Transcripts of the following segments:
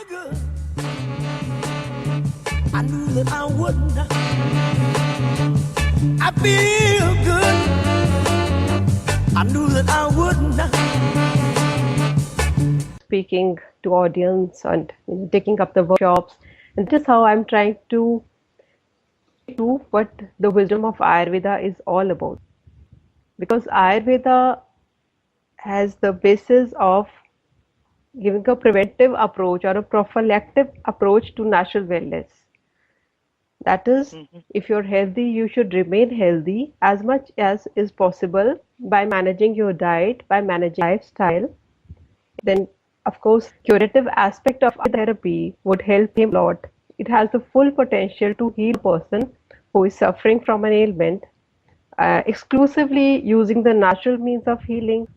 good. I knew that I wouldn't. I feel good. I knew that I wouldn't. Speaking to audience and taking up the workshops, and that is how I'm trying to prove what the wisdom of Ayurveda is all about. Because Ayurveda has the basis of giving a preventive approach or a prophylactic approach to natural wellness. That is, Mm-hmm. if you're healthy, you should remain healthy as much as is possible by managing your diet, by managing lifestyle. Then, of course, curative aspect of therapy would help him a lot. It has the full potential to heal a person who is suffering from an ailment, exclusively using the natural means of healing.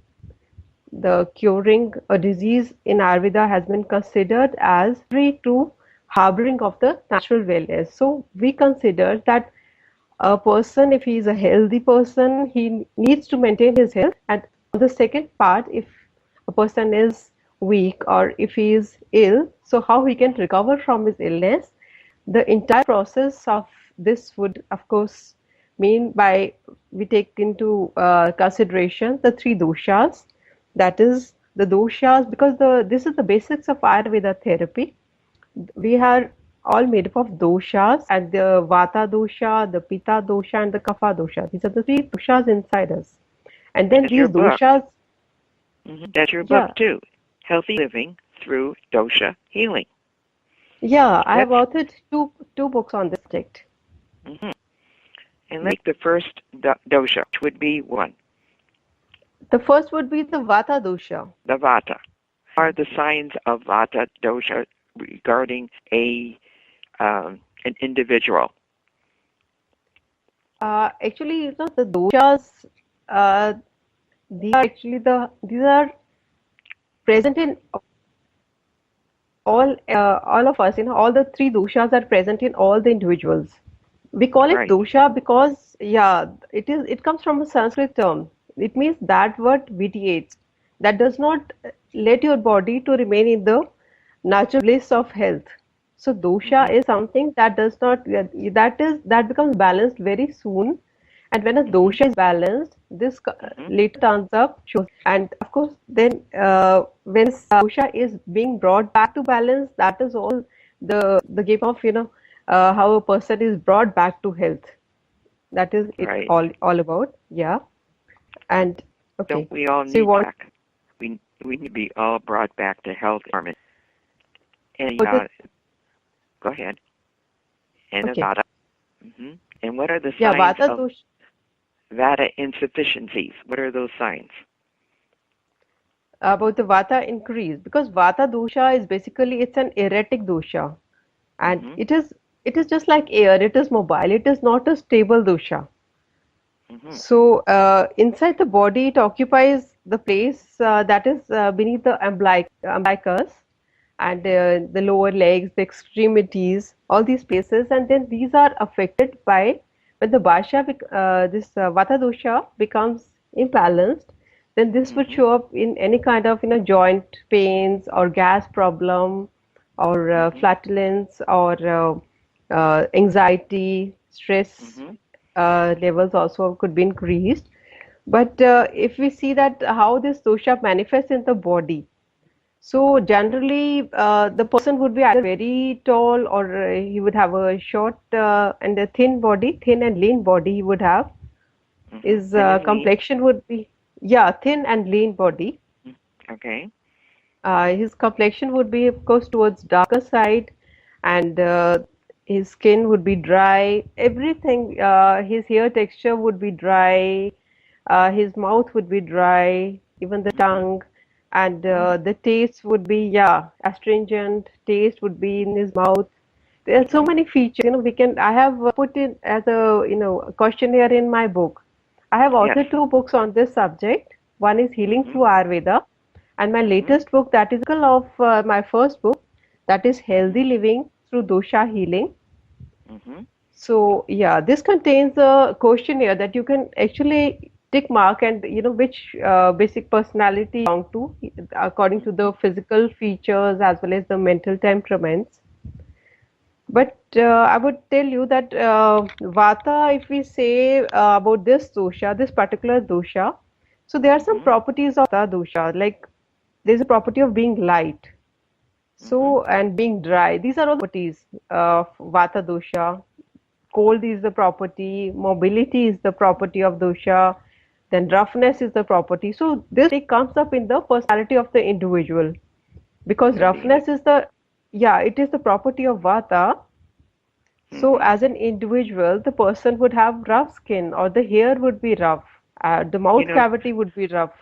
The curing a disease in Ayurveda has been considered as very true harboring of the natural wellness. So we consider that a person, if he is a healthy person, he needs to maintain his health. And on the second part, if a person is weak or if he is ill, so how he can recover from his illness. The entire process of this would, of course, mean by we take into consideration the three doshas. That is the doshas, because this is the basics of Ayurveda therapy. We are all made up of doshas, and the vata dosha, the pitta dosha, and the kapha dosha. These are the three doshas inside us. And then That's your these book. doshas, That's your book yeah, too. Healthy living through dosha healing. yeah, I have Let's authored two books on this subject. mhm. And let's take the first dosha, which would be one, The first would be the vata dosha. the vata. Are the signs of vata dosha regarding an individual? Actually, the doshas, uh, these are present in all of us. All the three doshas are present in all the individuals. We call it Right. dosha because, yeah, it comes from a Sanskrit term. It means that what vitiates, that does not let your body to remain in the natural bliss of health. So dosha Mhm. is something that does not that becomes balanced very soon. And when a Mhm. dosha is balanced, this Mhm. later turns up, shows. And of course, then when this dosha is being brought back to balance, that is all the game of how a person is brought back to health. That is it Right. all about. Yeah. And Don't okay. we all So you need want back? We need to be all brought back to health and harmony. And about it? go ahead. And the Okay. vata. And what are the Yeah, signs vata of dosha. vata insufficiencies? What are those signs? About the vata increase, because vata dosha is basically it's an erratic dosha, and Mhm. it is just like air. It is mobile. It is not a stable dosha. Mhm. So inside the body, it occupies the place that is beneath the umbilicus and the lower legs, the extremities, all these places, and then these are affected by when the this vata dosha becomes imbalanced, then this would Mhm. show up in any kind of joint pains or gas problem or Mhm. flatulence or anxiety, stress Mhm. levels also could be increased. But if we see that how this dosha manifests in the body, so generally the person would be either very tall or he would have a short and a thin body, thin and lean body he would have. Mhm. His Thin and lean. complexion would be, yeah, thin and lean body. Mm. Okay. His complexion would be, of course, towards darker side, and his skin would be dry. Everything, his hair texture would be dry. His mouth would be dry, even the Mhm. tongue, and Mm. the taste would be, yeah, astringent taste would be in his mouth. There are so Mhm. many features. I have put it as a questionnaire in my book. I have Yes. authored two books on this subject. One is Healing Mhm. Through Ayurveda, and my Mhm. latest book, that is of my first book, that is Mhm. Healthy Living Through Dosha Healing. Mhm. So yeah, this contains a questionnaire that you can actually tick mark, and which basic personality belong to according to the physical features as well as the mental temperaments. But I would tell you that Vata, if we say about this dosha, this particular dosha, so there are some Mhm. properties of Vata dosha, like there's a property of being light, Mhm. so and being dry. These are all properties of Vata dosha. Cold is the property, mobility is the property of dosha, then roughness is the property. So this comes up in the personality of the individual, because The being. roughness is the, yeah, it is the property of Vata. So Mhm. as an individual, the person would have rough skin, or the hair would be rough, the You mouth know, cavity would be rough.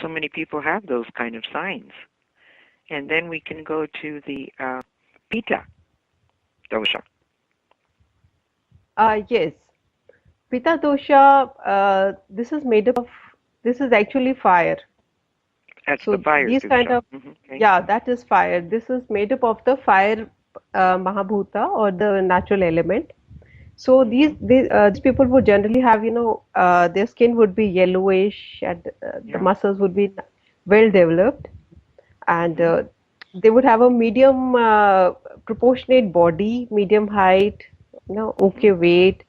so many people have those kind of signs. And then we can go to the Pitta dosha. Yes, Pitta dosha, this is made up of, this is actually fire. That's the So fire these kind dosha. of, Okay. yeah, that is fire. This is made up of the fire Mahabhuta, or the natural element. So Mhm. these people would generally have, their skin would be yellowish, and the Yeah. muscles would be well developed, and Mhm. they would have a medium proportionate body, medium height, okay Mhm. weight.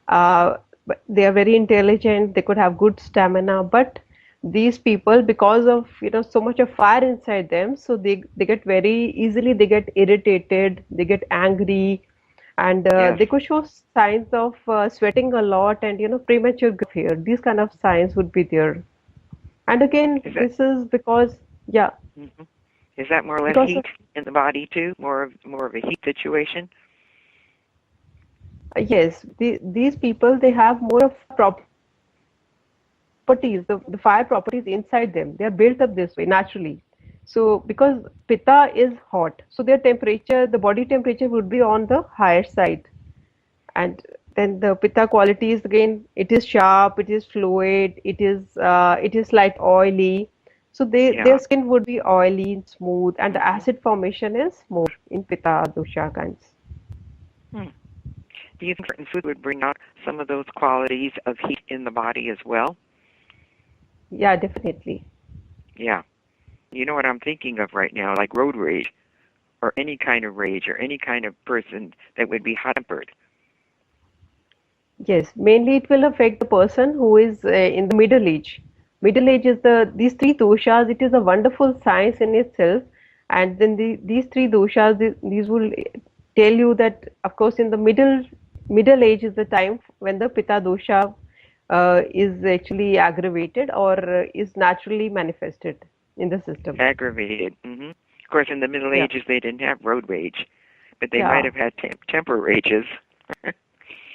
But they are very intelligent. They could have good stamina, but these people, because of so much of fire inside them, so they get very easily, they get irritated, they get angry, and Yes. they could show signs of sweating a lot, and premature growth hair. These kind of signs would be there. And again, Is that this is because, yeah, mhm. Is that more or less because of, heat in the body too? More of a heat situation? yes, these people, they have more of properties, the fire properties inside them. They are built up this way naturally. So because Pitta is hot, so their temperature, the body temperature would be on the higher side. And then the Pitta qualities, again, it is sharp, it is fluid, it is light oily. So their Yeah. skin would be oily and smooth, and the Mhm. acid formation is more in Pitta dosha kinds. Hmm. Do you think certain food would bring out some of those qualities of heat in the body as well? Yeah, definitely. Yeah. You know what I'm thinking of right now, like road rage or any kind of rage or any kind of person that would be hot-tempered. Yes, mainly it will affect the person who is in the middle age. Middle age is these three doshas. It is a wonderful science in itself, and then these three doshas, these will tell you that, of course, in the middle age is the time when the pitta dosha is actually aggravated, or is naturally manifested in the system. Aggravated. Of course, in the Middle Yeah, Ages, they didn't have road rage, but they might yeah, have had temper rages.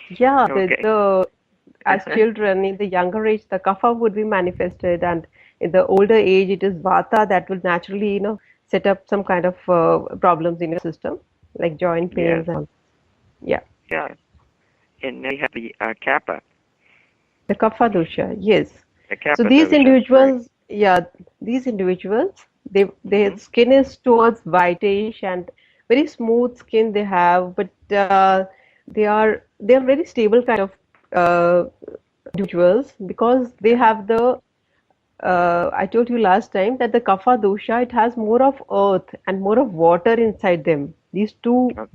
yeah. Okay. The as children in the younger age, the kapha would be manifested, and in the older age it is vata that will naturally set up some kind of problems in your system, like joint Yes. pains and all. Yeah, Yeah. And then we have the kappa, the kapha dosha, yes. the So kappa these dosha. Right. individuals, yeah, these individuals, their Mhm. skin is towards whitish and very smooth skin they have, but they are very stable kind of uh, individuals, because they Yeah. have the I told you last time that the kapha dosha, it has more of earth and more of water inside them. These two, Oh,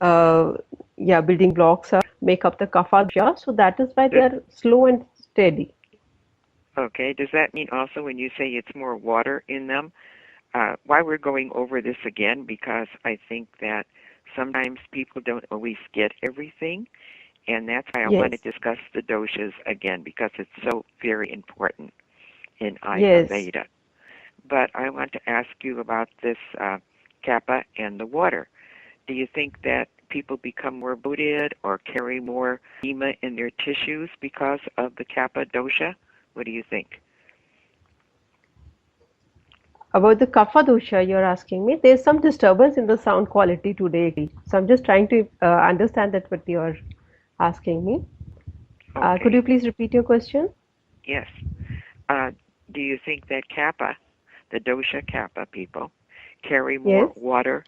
uh, yeah, building blocks are make up the kapha dosha. So that is why they th- are slow and steady. okay. Does that mean also when you say it's more water in them? Why we're going over this again, because I think that sometimes people don't always get everything, and that's why I want to Yes, discuss the doshas again, because it's so very important in yes. Ayurveda. But I want to ask you about this kapha and the water. Do you think that people become more bloated or carry more edema in their tissues because of the kapha dosha? What do you think? About the kapha dosha, you're asking me. There's some disturbance in the sound quality today, so I'm just trying to understand that what you're asking me. Could Okay, you please repeat your question? yes. Uh, do you think that kapha, the dosha kapha people, carry more Yes. water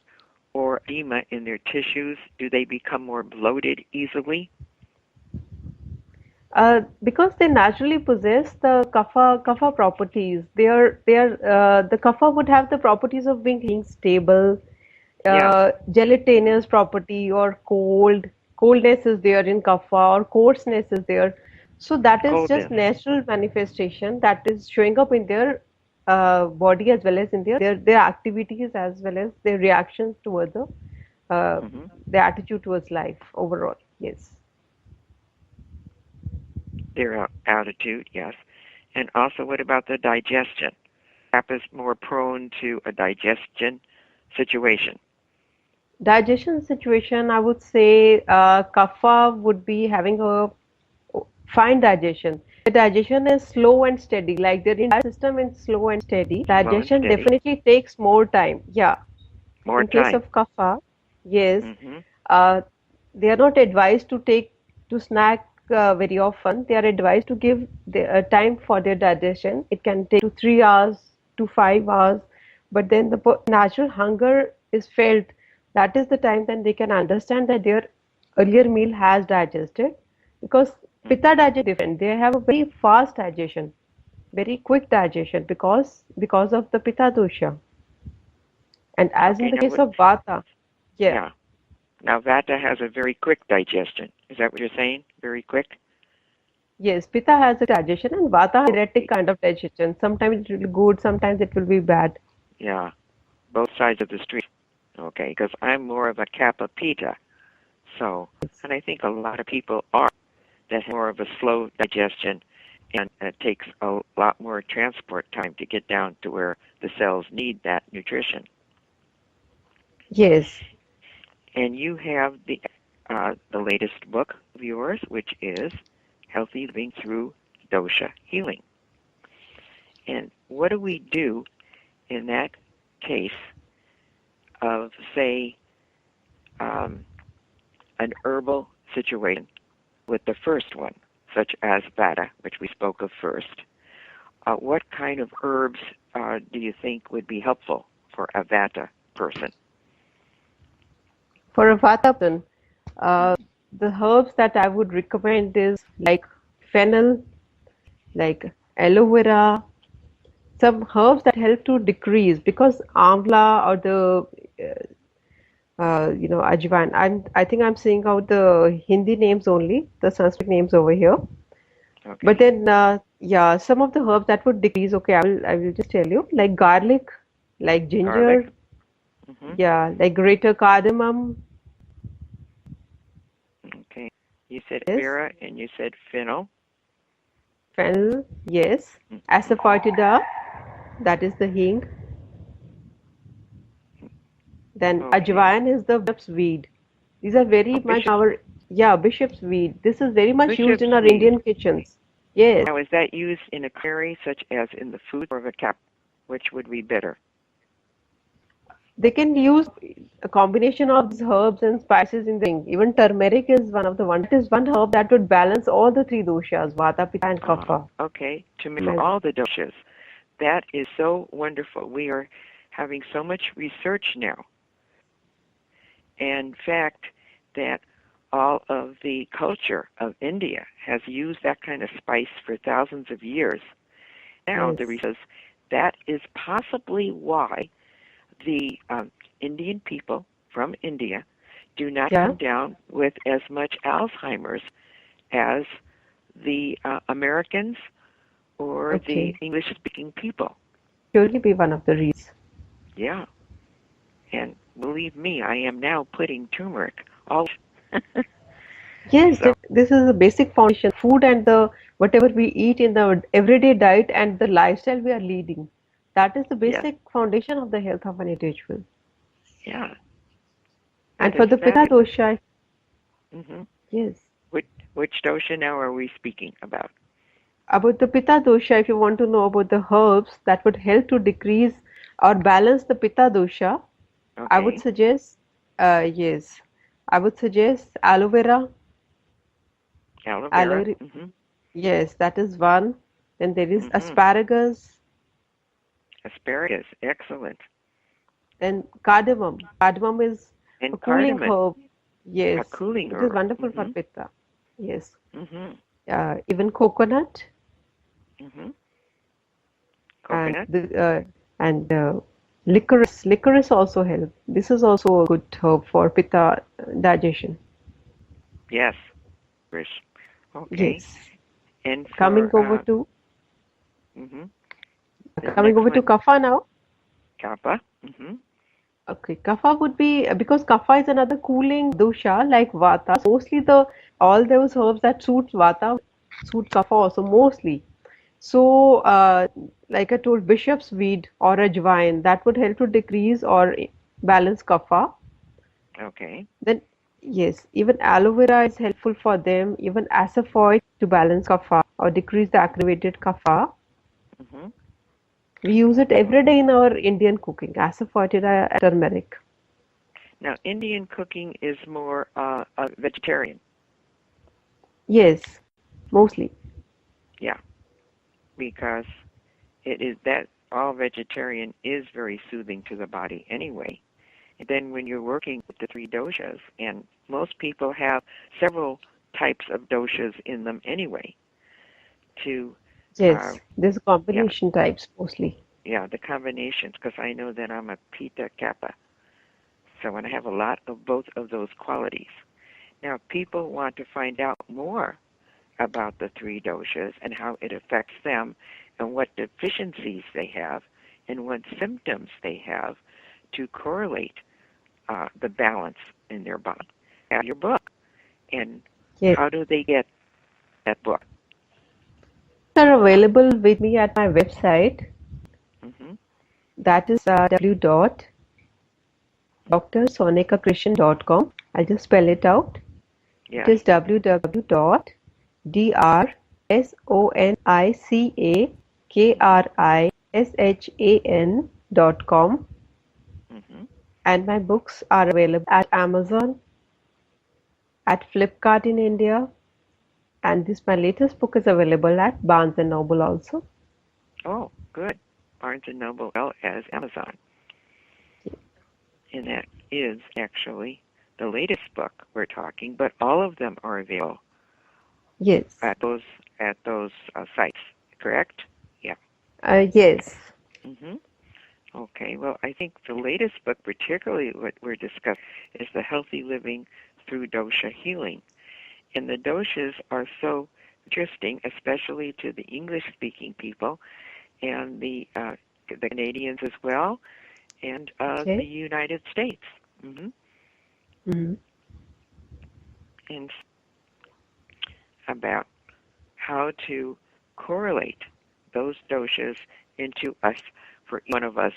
or edema in their tissues? Do they become more bloated easily? Because they naturally possess the kapha properties. The kapha would have the properties of being stable, Yeah. gelatinous property, or coldness is there in kapha, or coarseness is there. So that is just Coldness. natural manifestation that is showing up in their body, as well as in their activities, as well as their reactions towards uh, Hmm. the attitude towards life overall. Yes. Their attitude, yes. And also, what about the digestion? Kappa is more prone to a digestion situation. Digestion situation, I would say kapha would be having a fine digestion. The digestion is slow and steady, like their entire system is slow and steady. Slow and Digestion steady. definitely takes more time. Yeah. More In case time. of kapha, yes, Hmm. uh, they are not advised to snack very often. They are advised to give time for their digestion. It can take 2 3 hours to 5 hours, but then the natural hunger is felt. That is the time then they can understand that their earlier meal has digested, because pitta Hmm. digestion is different. They have a very fast digestion, very quick digestion, because of the pitta dosha. And as in Okay, the now case what? of vata, yeah, Yeah. Now Vata has a very quick digestion. Is that what you're saying? Very quick? yes, pitta has a digestion and vata has erratic Okay. kind of digestion. Sometimes it will be good, sometimes it will be bad. Yeah. Both sides of the street. Okay, because I'm more of a Kappa Pita. So, and I think a lot of people are that have more of a slow digestion, and it takes a lot more transport time to get down to where the cells need that nutrition. Yes, And you have the latest book of yours, which is Healthy Living Through Dosha Healing. And what do we do in that case of, say, um, an herbal situation with the first one, such as Vata, which we spoke of first? What kind of herbs do you think would be helpful for a Vata person? for a vata person, Mm. uh, the herbs that I would recommend is like fennel, like aloe vera, some herbs that help to decrease, because amla or ajwain. I think I'm saying out the Hindi names only, the Sanskrit names over here. But Okay. then, yeah, some of the herbs that would decrease. Okay, I will just tell you, like garlic, like Garlic. ginger, Hmm. yeah, like greater cardamom. Okay. You said Yes, Vera and you said Fennel. fennel, yes, Hmm. asafoetida, that is the hing. Then Okay. ajwain is the bishop's weed. These are very Oh, much bishop's our, yeah, bishop's weed. This is very much used bishop's in our weed. Indian kitchens. Yes, Now, is that used in a curry, such as in the food, or the cap? Which would be better? they can use a combination of these herbs and spices in the thing. Even turmeric is one of the one. That is one herb that would balance all the three doshas, vata, pitta, and kapha. Okay. To me, for Yes. all the doshas, that is so wonderful. We are having so much research now. In fact, that all of the culture of India has used that kind of spice for thousands of years. Now, the Yes. reason is that is possibly why the Indian people from India do not Yeah. come down with as much Alzheimer's as the Americans or the Okay. English speaking people. Surely be one of the reasons. Yeah. And believe me, I am now putting turmeric all. Yes, So, this is a basic foundation. Food and the whatever we eat in the everyday diet and the lifestyle we are leading. That is the yes. basic foundation of the health of an individual. Yeah. And That for is the pitta fabulous. dosha, Hmm. yes. Which dosha now are we speaking about? About the pitta dosha, if you want to know about the herbs that would help to decrease or balance the pitta dosha, I would Okay. suggest, yes, I would suggest aloe vera, Aloe vera. aloe, Hmm. yes, that is one. Then there is Hmm. asparagus, Asparagus. Excellent. then cardamom. Cardamom is a And cooling cardamom. herb. A Yes, cooling it is herb. wonderful for Hmm. pitta. Yes. Hmm. even coconut Hmm. and Coconut? and licorice. Licorice also help. This is also a good herb for pitta digestion. Yes, Krish. Okay. Yes. And Coming for over to mhm, the coming next over to one, kapha now. kappa. Hmm. Okay, kapha would be because kapha is another cooling dosha like vata. So mostly the all those herbs that suit vata suit kapha also mostly. So like I told, bishop's weed or ajwain that would help to decrease or balance kapha. Okay. Then yes, even aloe vera is helpful for them. Even asafoetide to balance kapha or decrease the aggravated kapha. Hmm. We use it every day in our Indian cooking. Asafoetide turmeric. Now, Indian cooking is more vegetarian. Yes, mostly. Yeah, because it is that all vegetarian is very soothing to the body anyway. And then when you're working with the three doshas, and most people have several types of doshas in them anyway, to uh, Yes, there's yeah, combination types mostly. yeah, the combinations, because I know that I'm a Pitta Kappa, so and I have a lot of both of those qualities. Now, if people want to find out more about the three doshas and how it affects them and what deficiencies they have and what symptoms they have to correlate the balance in their body. Have your book. And Yes, how do they get that book? are available with me at my website. Hmm. That is www.drsonicakrishan.com. I'll just spell it out. It Yes. is www.drsonicakrishan.com. Hmm. And my books are available at Amazon, at Flipkart in India, and this my latest book is available at Barnes and Noble also. Oh, good. Barnes and Noble, as well as Amazon, and that is actually the latest book we're talking. But all of them are available Yes. at those sites. Correct? Yeah. Yes. Hmm. Okay. Well, I think the latest book, particularly what we're discussing, is the Healthy Living Through Dosha Healing. And the doshas are so interesting, especially to the English-speaking people and the Canadians as well, and the Okay. United States. Mm. And about how to correlate those doshas into us for each one of us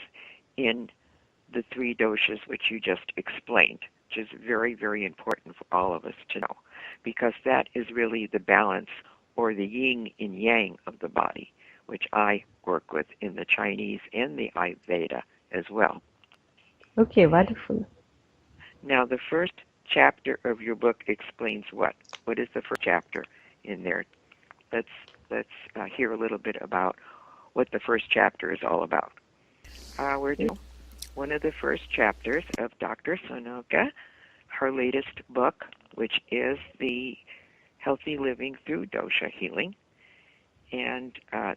in the three doshas which you just explained, which is very, very important for all of us to know, because that is really the balance or the yin and yang of the body, which I work with in the Chinese and the Ayurveda as well. Okay, wonderful. Now, the first chapter of your book explains what? What is the first chapter in there? Let's let's hear a little bit about what the first chapter is all about. We're doing one of the first chapters of Dr. Sonica, her latest book, which is the Healthy Living Through Dosha Healing, and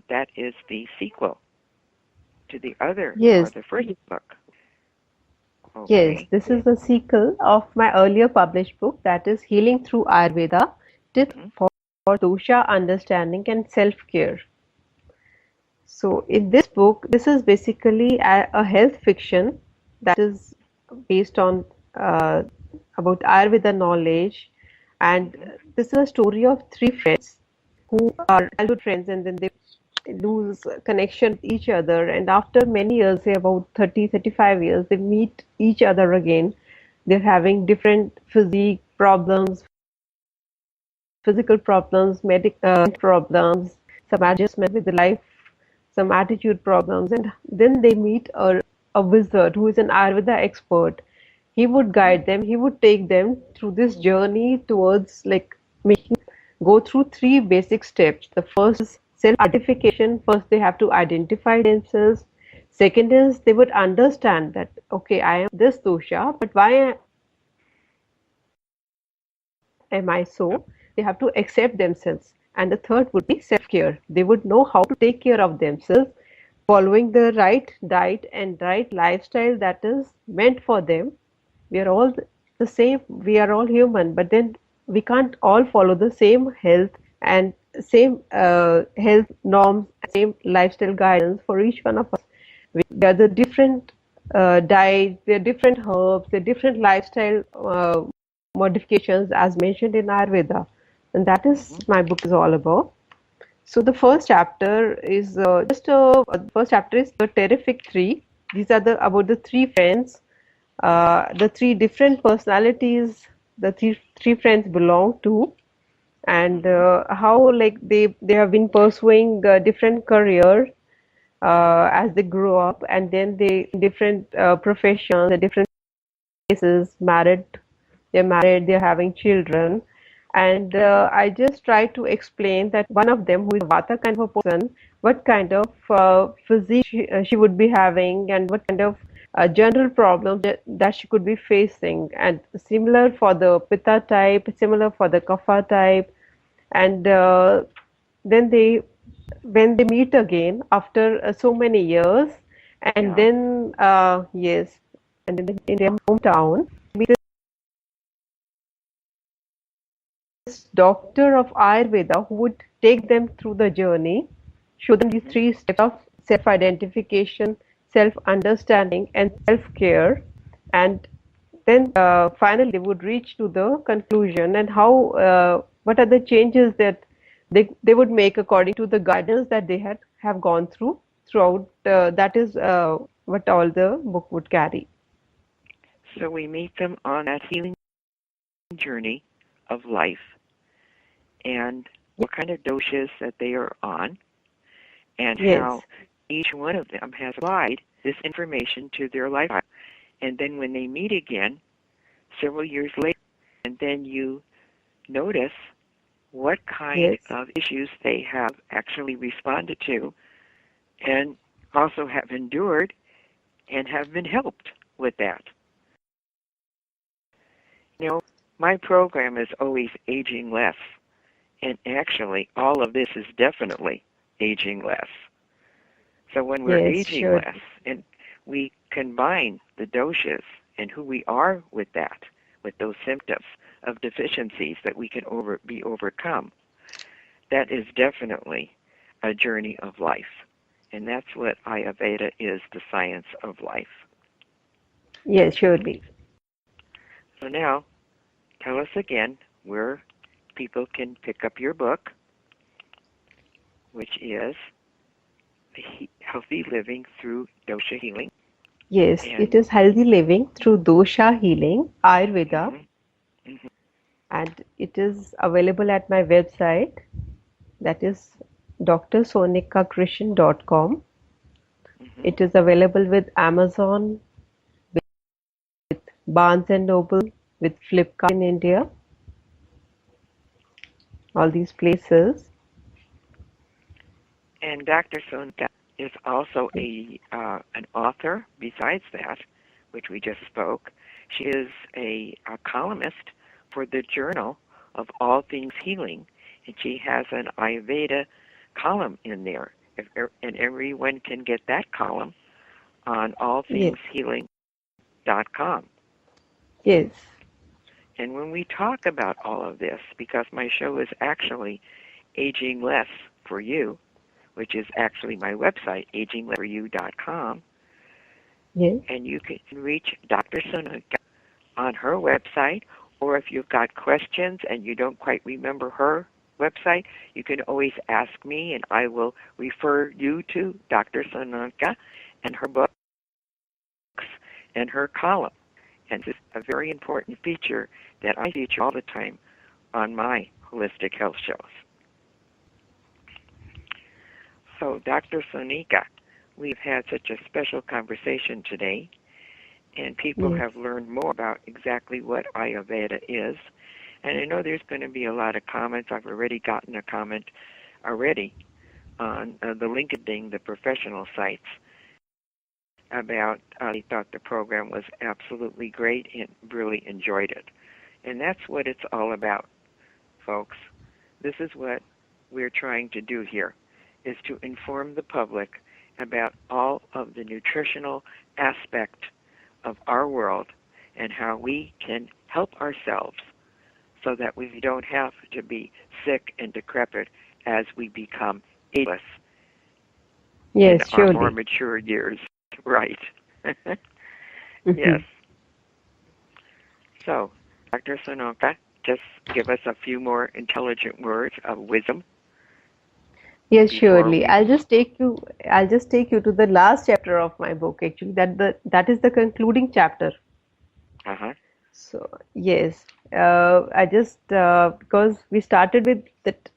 that is the sequel to the other or Yes, the first book. yes, Okay. this is the sequel of my earlier published book that is Healing Through Ayurveda, Tips Hmm. for Dosha Understanding and Self-Care. So in this book, this is basically a health fiction that is based on uh, about Ayurveda knowledge, and Hmm. this is a story of three friends who are childhood friends, and then they lose connection with each other, and after many years, say about 30-35 years, they meet each other again. They're having different physique problems, physical problems, problems, some adjustment with the life, some attitude problems, and then they meet a wizard who is an Ayurveda expert. He would Hmm. guide them, he would take them through this journey towards like making go through three basic steps. The first is self-identification. First, they have to identify themselves. Second is they would understand that, okay, I am this dosha, but why am I so? They have to accept themselves. and the third would be self-care. They would know how to take care of themselves, following the right diet and right lifestyle that is meant for them. We are all the same, we are all human, but then we can't all follow the same health and same health norms, same lifestyle guidance for each one of us. We are the different diets, there are different herbs, there are different lifestyle modifications as mentioned in Ayurveda, and that is Hmm. my book is all about. So the first chapter is the first chapter is the terrific three. These are the about the three friends, the three different personalities the three friends belong to, and Hmm. how like they have been pursuing different careers as they grow up, and then they different professions, different places, married, they're having children, and Hmm. I just try to explain that one of them, who is a Vata kind of a person, what kind of physique she would be having, and what kind of general problems that she could be facing, and similar for the Pitta type, similar for the Kapha type, and then they when they meet again after so many years, and Yeah. then yes, and in their hometown meet this doctor of Ayurveda who would take them through the journey, show them these Hmm. three steps of self-identification, self-understanding, and self-care, and then finally they would reach to the conclusion and how what are the changes that they would make according to the guidance that they had have gone throughout. That is what all the book would carry. So we meet them on that healing journey of life and what kind of doshas that they are on and Yes, how each one of them has applied this information to their life. And then when they meet again several years later, and then you notice what kind yes, of issues they have actually responded to and also have endured and have been helped with that. You know, my program is always aging less, and actually all of this is definitely aging less. So when we're yes, aging sure. less and we combine the doshas and who we are with that, with those symptoms of deficiencies that we can be overcome, that is definitely a journey of life. And that's what Ayurveda is, the science of life. Yes, surely. So now, tell us again where people can pick up your book, which is Healthy Living Through Dosha Healing. Yes, it And is healthy living through dosha healing, Ayurveda, mhm, mhm, and it is available at my website, that is drssonicakrishan.com. mhm. It is available with Amazon, Barnes and Noble, with Flipkart in India, all these places. And Dr. Sonica is also Yes, an author. Besides that, which we just spoke, she is a columnist for the Journal of All Things Healing, and she has an Ayurveda column in there. And everyone can get that column on yes, allthingshealing.com. yes, And when we talk about all of this, because my show is actually Aging Less for You, which is actually my website, aginglessforyou.com, yes, and you can reach Dr. Sonica on her website, or if you've got questions and you don't quite remember her website, you can always ask me, and I will refer you to Dr. Sonica and her books and her column. And this is a very important feature that I feature all the time on my holistic health shows. So, Dr. Sonica, we've had such a special conversation today, and people yes, have learned more about exactly what Ayurveda is. And I know there's going to be a lot of comments. I've already gotten a comment already on the LinkedIn, the professional sites, about they thought the program was absolutely great and really enjoyed it. And that's what it's all about, folks. This is what we're trying to do here is to inform the public about all of the nutritional aspect of our world and how we can help ourselves so that we don't have to be sick and decrepit as we become ageless in Yes, our more surely. mature years. Right. Yes. Mhm. So, Dr. Sonoka, just give us a few more intelligent words of wisdom Yes, before surely. we. I'll just take you to the last chapter of my book actually. That is the concluding chapter. Uh-huh. So yes, I just because we started with that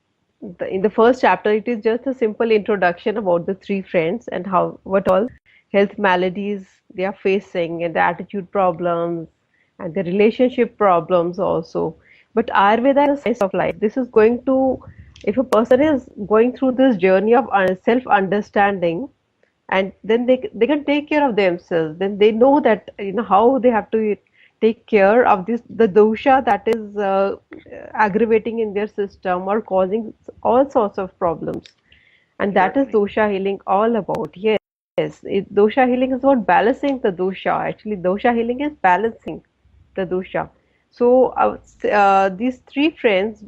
in the first chapter, it is just a simple introduction about the three friends and how what all health maladies they are facing and the attitude problems and the relationship problems also. But Ayurveda is a science of life. This is going to, if a person is going through this journey of self-understanding, and then they can take care of themselves, then they know that how they have to take care of this the dosha that is aggravating in their system or causing all sorts of problems, and that is Certainly. dosha healing all about. Yes, dosha healing is about balancing the dosha. Actually, dosha healing is balancing the dosha. So these three friends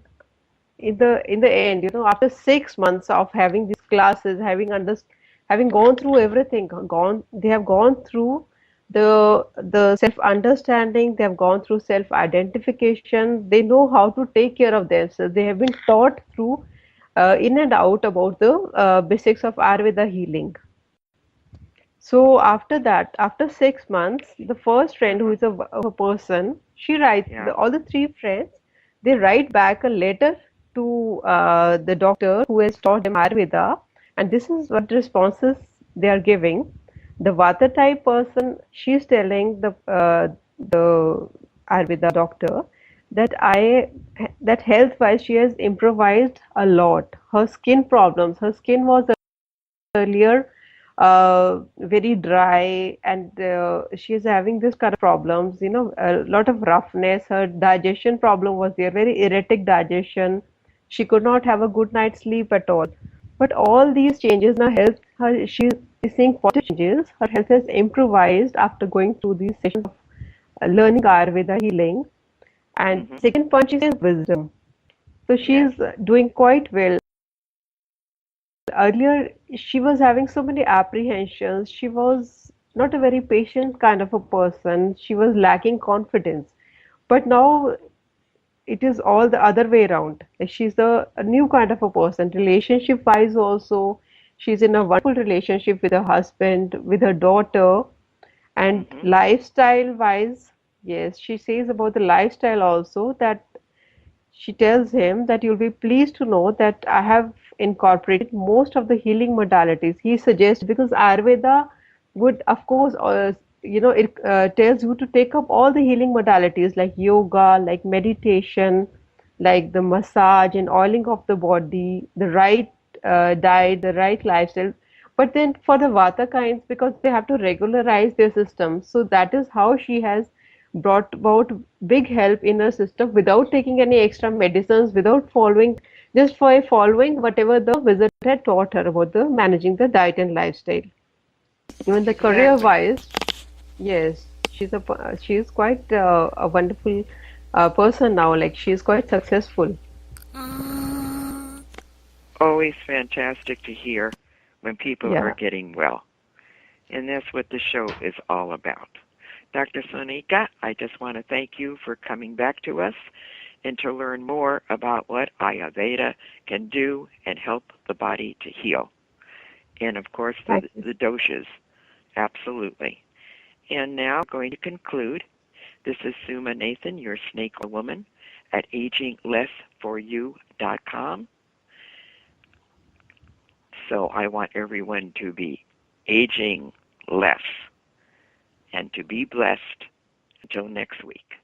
in the end, after 6 months of having these classes, having gone through everything, gone they have gone through the self understanding, they have gone through self identification, they know how to take care of themselves, they have been taught through in and out about the basics of Ayurveda healing. So after that, after 6 months, the first friend who Uh-huh. is a person, she writes Yeah. all the three friends. They write back a letter to the doctor who has taught them Ayurveda, and this is what responses they are giving. The Vata type person, she's telling the Ayurveda doctor that that health wise she has improvised a lot. Her skin problems, her skin was earlier very dry, and she is having this kind of problems, a lot of roughness. Her digestion problem was there, very erratic digestion. She could not have a good night's sleep at all. But all these changes now health her, she is seeing positive changes. Her health has improvised after going through these sessions of learning Ayurveda healing. And Mhm. second point, she says wisdom. So she Yes. is doing quite well. Earlier, she was having so many apprehensions. She was not a very patient kind of a person. She was lacking confidence. But now it is all the other way around. Like she's a new kind of a person. Relationship wise, also, she's in a wonderful relationship with her husband, with her daughter, and Mhm. lifestyle wise, yes, she says about the lifestyle also that she tells him that you'll be pleased to know that I have incorporated most of the healing modalities he suggests, because Ayurveda would, of course, it tells you to take up all the healing modalities like yoga, like meditation, like the massage and oiling of the body, the right diet, the right lifestyle. But then for the Vata kinds, because they have to regularize their system, so that is how she has brought about big help in her system without taking any extra medicines, without following, just by following whatever the wizard had taught her about the managing the diet and lifestyle. Even the career Exactly. wise, yes, she is quite a wonderful person now. Like she is quite successful. Always fantastic to hear when people are Yeah. getting well. And that's what the show is all about. Dr. Sonika, I just want to thank you for coming back to us and to learn more about what Ayurveda can do and help the body to heal. And of course, Thank you. the doshas. Absolutely. And now, going to conclude. This is Suma Nathan, your snake or woman, at aginglessforyou.com. So I want everyone to be aging less and to be blessed until next week.